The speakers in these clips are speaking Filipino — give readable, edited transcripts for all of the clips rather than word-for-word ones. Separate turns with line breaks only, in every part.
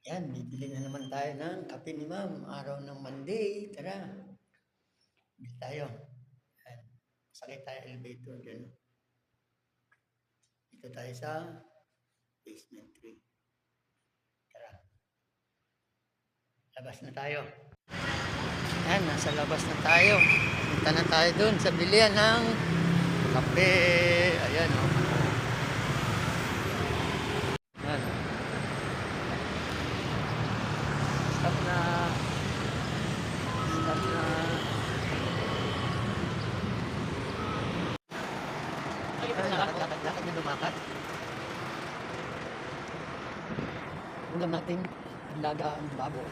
Yan, bibili na naman tayo ng kape ni Ma'am. Araw ng Monday. Tara, bili tayo. Yan. Sakay tayo elevator dyan. Dito tayo sa basement 3. Tara, labas na tayo. Yan, nasa labas na tayo. Punta na tayo dun sa bilihan ng kape. Ayan, o. Yan. Stop na. Stop na. Lakad na lumakad. Ulam natin, laga ang babo.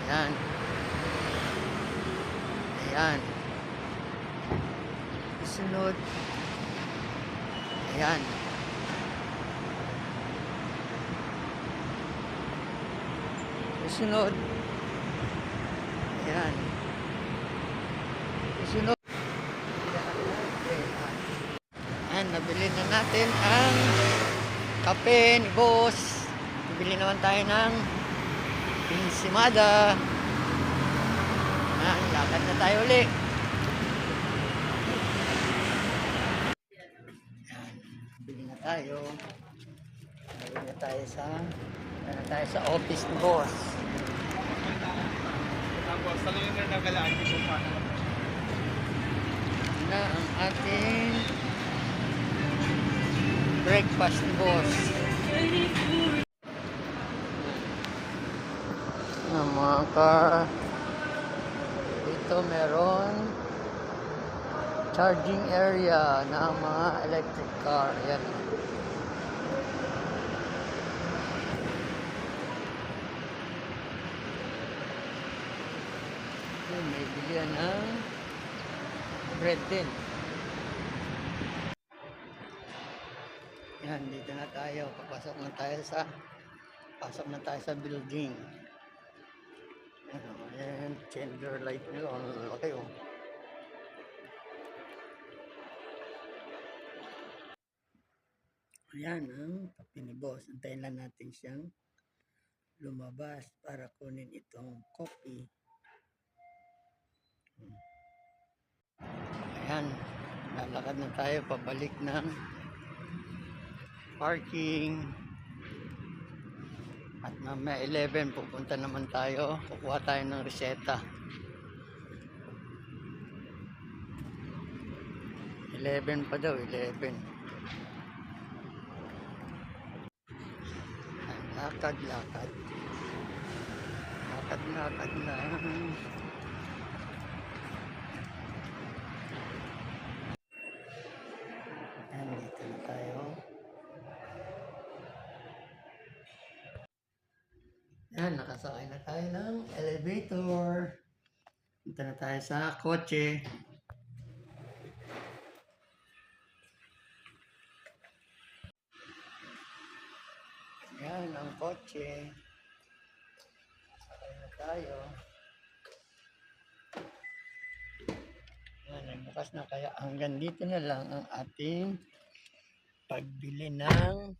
Ayan. Ayan. Sunod. Ayan. Sunod. Ayan. Sunod. Ayan, nabili na natin ang kape ni Boss. Bibili naman tayo ng pinsimada. Ayan, lakad na tayo ulit. Ayan, bibili na tayo. Bibili na tayo sa office ni Boss.
Tapos, talungin na nagalaan dito pa.
Na ang ating breakfast ni Boss. Ang mga car. Dito meron charging area ng mga electric car. Ayan. May bilihan ng bread din. Yan, dito na tayo. Pasok na tayo sa building. Ayan, chamber light nila. Ang laki, oh. Ayan, ang kape ni Boss. Antayin lang natin siyang lumabas para kunin itong coffee. Ayan, lalakad na tayo pabalik ng parking. At mamaya 11 pupunta naman tayo, kukuha tayo ng reseta. 11 pa daw, 11. Lakad na. Ayan, dito na tayo. Ayan, nakasakay na tayo ng elevator. Punta na tayo sa kotse. Ayan, ang kotse. Sakay na tayo. Ayan, nagbukas na kaya hanggang dito na lang ang ating pagbili ng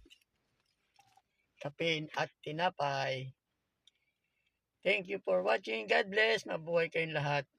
kape at tinapay. Thank you for watching. God bless. Mabuhay kayong lahat.